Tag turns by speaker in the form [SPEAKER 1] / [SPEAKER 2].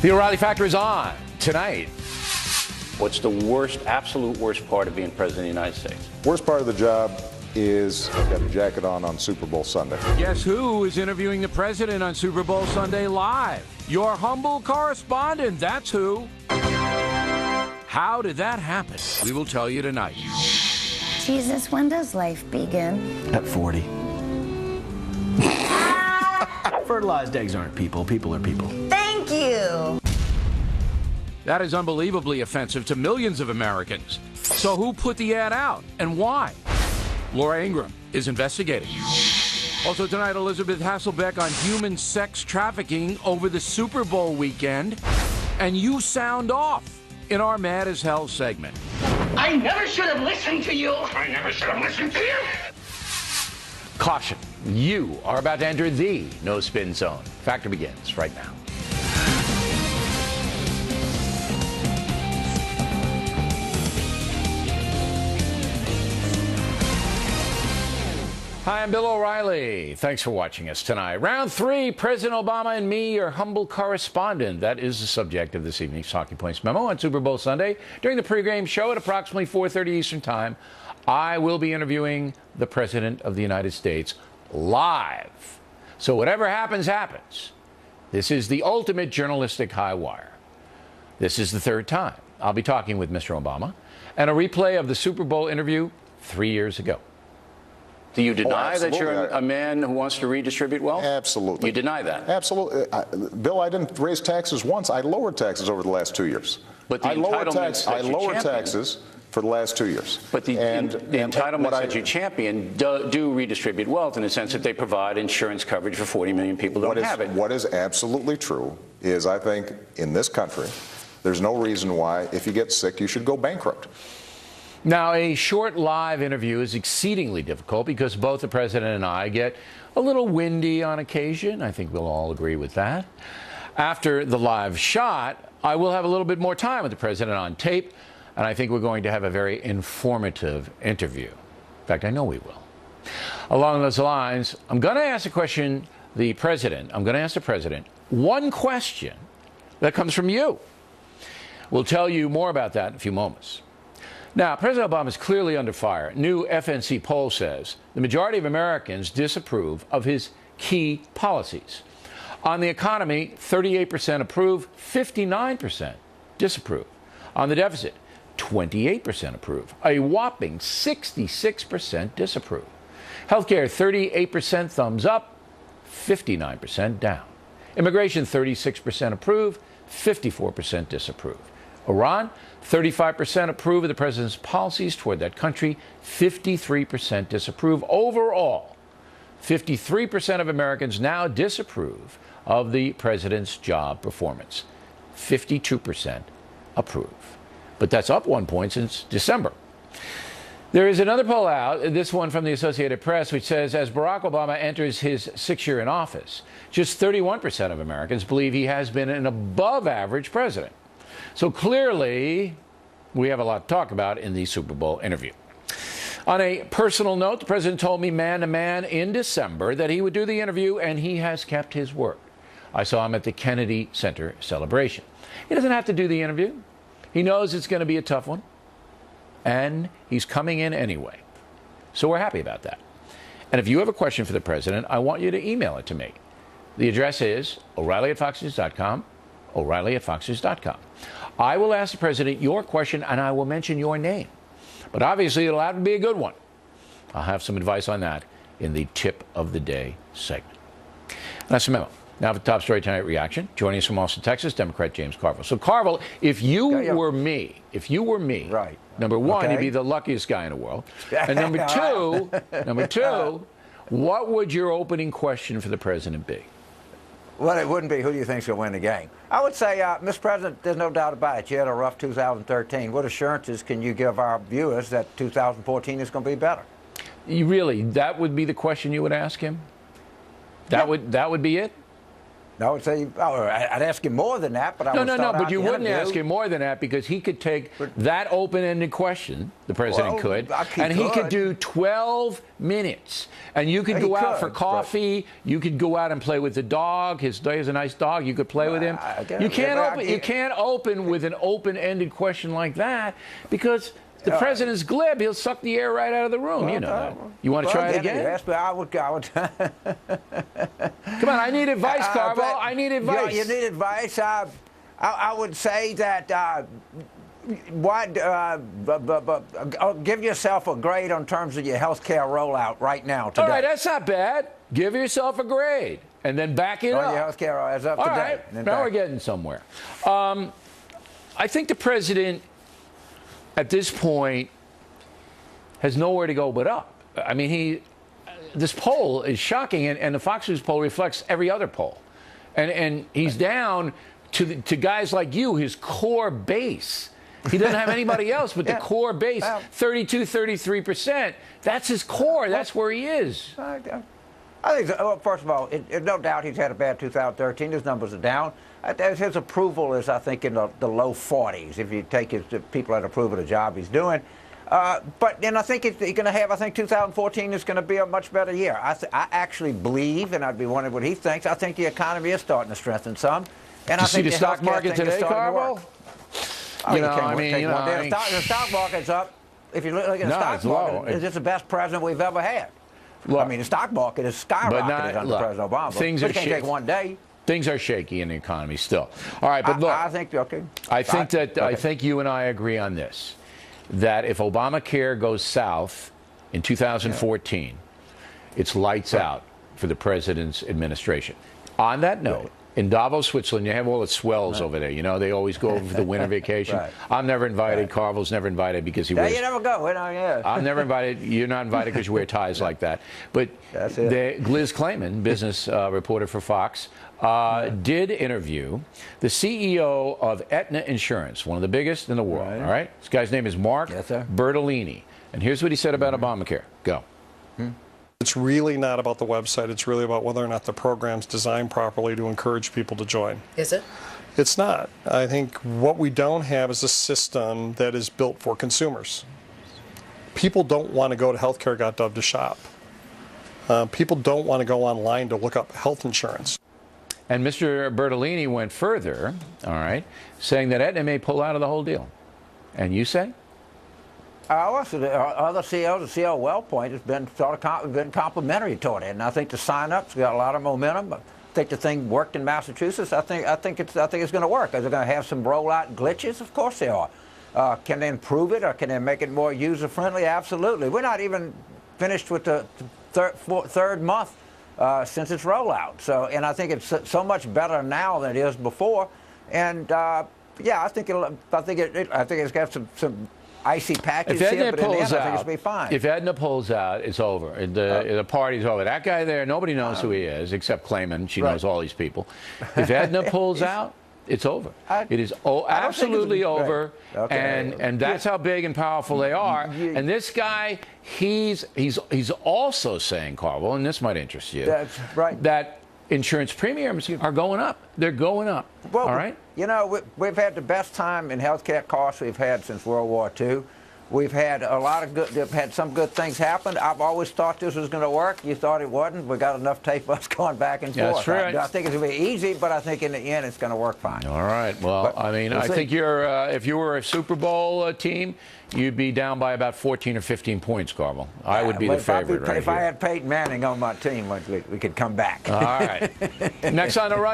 [SPEAKER 1] The O'Reilly Factor is on tonight.
[SPEAKER 2] What's the worst, absolute worst part of being president of the United States?
[SPEAKER 3] Worst part of the job is I've got a jacket on Super Bowl Sunday.
[SPEAKER 1] Guess who is interviewing the president on Super Bowl Sunday live? Your humble correspondent, that's who. How did that happen? We will tell you tonight.
[SPEAKER 4] Jesus, when does life begin?
[SPEAKER 5] At 40. Fertilized eggs aren't people. People are people.
[SPEAKER 4] Thank you.
[SPEAKER 1] That is unbelievably offensive to millions of Americans. So who put the ad out and why? Laura Ingraham is investigating. Also tonight, Elizabeth Hasselbeck on human sex trafficking over the Super Bowl weekend. And you sound off in our Mad as Hell segment.
[SPEAKER 6] I never should have listened to you. I never should have listened to you.
[SPEAKER 1] Caution, you are about to enter the no spin zone. Factor begins right now. Hi, I'm Bill O'Reilly. Thanks for watching us tonight. Round 3, President Obama and me, your humble correspondent. That is the subject of this evening's Talking Points memo on Super Bowl Sunday. During the pregame show at approximately 4:30 Eastern Time, I will be interviewing the President of the United States live. So whatever happens, happens. This is the ultimate journalistic high wire. This is the third time I'll be talking with Mr. Obama, and a replay of the Super Bowl interview 3 years ago.
[SPEAKER 2] Do you deny that you're a man who wants to redistribute wealth?
[SPEAKER 3] Absolutely.
[SPEAKER 2] You deny that?
[SPEAKER 3] Absolutely. Bill, I didn't raise taxes once. I lowered taxes over the last 2 years.
[SPEAKER 2] But the entitlements
[SPEAKER 3] I lowered taxes for the last 2 years.
[SPEAKER 2] But the entitlements that you champion do redistribute wealth in the sense that they provide insurance coverage for 40 million people who don't have it.
[SPEAKER 3] What is absolutely true is I think in this country, there's no reason why if you get sick, you should go bankrupt.
[SPEAKER 1] Now, a short live interview is exceedingly difficult because both the president and I get a little windy on occasion. I think we'll all agree with that. After the live shot, I will have a little bit more time with the president on tape, and I think we're going to have a very informative interview. In fact, I know we will. Along those lines, I'm going to ask I'm going to ask the president one question that comes from you. We'll tell you more about that in a few moments. Now, President Obama is clearly under fire. New FNC poll says the majority of Americans disapprove of his key policies. On the economy, 38% approve, 59% disapprove. On the deficit, 28% approve. A whopping 66% disapprove. Healthcare, 38% thumbs up, 59% down. Immigration, 36% approve, 54% disapprove. Iran, 35% approve of the president's policies toward that country, 53% disapprove. Overall, 53% of Americans now disapprove of the president's job performance. 52% approve. But that's up 1 point since December. There is another poll out, this one from the Associated Press, which says as Barack Obama enters his 6th year in office, just 31% of Americans believe he has been an above-average president. So clearly, we have a lot to talk about in the Super Bowl interview. On a personal note, the president told me man to man in December that he would do the interview, and he has kept his word. I saw him at the Kennedy Center celebration. He doesn't have to do the interview. He knows it's going to be a tough one, and he's coming in anyway. So we're happy about that. And if you have a question for the president, I want you to email it to me. The address is O'Reilly@FoxNews.com, O'Reilly@FoxNews.com. I will ask the president your question, and I will mention your name. But obviously, it'll have to be a good one. I'll have some advice on that in the Tip of the Day segment. That's the memo. Now for the top story tonight reaction. Joining us from Austin, Texas, Democrat James Carville. So, Carville, if you were me,
[SPEAKER 5] right.
[SPEAKER 1] Number one, you'd be the luckiest guy in the world. And number two, what would your opening question for the president be?
[SPEAKER 7] Well, it wouldn't be who do you think's going to win the game. I would say, Mr. President, there's no doubt about it. You had a rough 2013. What assurances can you give our viewers that 2014 is going to be better?
[SPEAKER 1] That would be the question you would ask him? That would be it?
[SPEAKER 7] I would say, I'd ask him more than that, but I would start
[SPEAKER 1] but
[SPEAKER 7] out
[SPEAKER 1] you
[SPEAKER 7] the
[SPEAKER 1] wouldn't
[SPEAKER 7] interview.
[SPEAKER 1] ask him more than that because he could take that open-ended question, the president could, and he could do 12 minutes. And you could go out for coffee, you could go out and play with the dog. He has a nice dog, you could play with him. You can't open with an open-ended question like that because the president's glib. He'll suck the air right out of the room. You know that. You want to try it again?
[SPEAKER 7] Yes, but I would.
[SPEAKER 1] Come on, I need advice, Carvel. I need advice.
[SPEAKER 7] You need advice. I would say that give yourself a grade in terms of your health care rollout right now today.
[SPEAKER 1] All right, that's not bad. Give yourself a grade and then back it up.
[SPEAKER 7] Your health care is up
[SPEAKER 1] All
[SPEAKER 7] today.
[SPEAKER 1] right, now we're getting somewhere. I think the president, at this point, has nowhere to go but up. I mean, this poll is shocking, and the Fox News poll reflects every other poll. And he's down to guys like you, his core base. He doesn't have anybody else but the core base, 32, 33%. That's his core. That's where he is.
[SPEAKER 7] I think, well, first of all, no doubt he's had a bad 2013. His numbers are down. His approval is, I think, in the low 40s, if you take the people that approve of the job he's doing. But then I think he's going to have, I think 2014 is going to be a much better year. I actually believe, and I'd be wondering what he thinks, I think the economy is starting to strengthen some. And I think
[SPEAKER 1] the stock market today, Carvel?
[SPEAKER 7] The stock market's up. If you look at the stock market, it's the best president we've ever had. Look, I mean, the stock market is skyrocketed under President Obama.
[SPEAKER 1] Things
[SPEAKER 7] but it can't take one day.
[SPEAKER 1] Things are shaky in the economy still. All right, but look, I think you and I agree on this, that if Obamacare goes south in 2014, it's lights out for the president's administration. On that note, in Davos, Switzerland, you have all the swells over there. You know, they always go over for the winter vacation. I'm never invited. Carvel's never invited because he wears...
[SPEAKER 7] you never go.
[SPEAKER 1] I'm never invited. You're not invited because you wear ties like that. But Liz Clayman, business reporter for Fox, did interview the CEO of Aetna Insurance, one of the biggest in the world. All right? This guy's name is Mark Bertolini. And here's what he said about Obamacare. Go.
[SPEAKER 8] It's really not about the website. It's really about whether or not the program's designed properly to encourage people to join.
[SPEAKER 9] Is it?
[SPEAKER 8] It's not. I think what we don't have is a system that is built for consumers. People don't want to go to healthcare.gov to shop. People don't want to go online to look up health insurance.
[SPEAKER 1] And Mr. Bertolini went further, all right, saying that Aetna may pull out of the whole deal. And you say?
[SPEAKER 7] Also, the other CEOs, the CEO WellPoint has been been complimentary toward it, and I think the sign-ups got a lot of momentum. I think the thing worked in Massachusetts. I think it's going to work. Are they going to have some rollout glitches? Of course they are. Can they improve it, or can they make it more user-friendly? Absolutely. We're not even finished with the third month since its rollout. So, and I think it's so much better now than it is before. And yeah, I think it's got some icy patches here, but in the end, I think it's going to be fine.
[SPEAKER 1] If Aetna pulls out, it's over. The party's over. That guy there, nobody knows who he is, except Clayman. She knows all these people. If Aetna pulls out, it's over. It is absolutely over, and that's how big and powerful they are. And this guy, he's also saying, Carvel, and this might interest you, that insurance premiums are going up. They're going up.
[SPEAKER 7] Well,
[SPEAKER 1] all right?
[SPEAKER 7] You know, we've had the best time in healthcare costs we've had since World War II. We've had some good things happen. I've always thought this was going to work. You thought it wasn't. We got enough tape us going back and forth.
[SPEAKER 1] That's right.
[SPEAKER 7] I think it's going to be easy, but I think in the end it's going to work fine.
[SPEAKER 1] All right. Well, I mean, I think if you were a Super Bowl team, you'd be down by about 14 or 15 points, Carvel. I would be the favorite right here.
[SPEAKER 7] If I had Peyton Manning on my team, we could come back.
[SPEAKER 1] All right. Next on the run.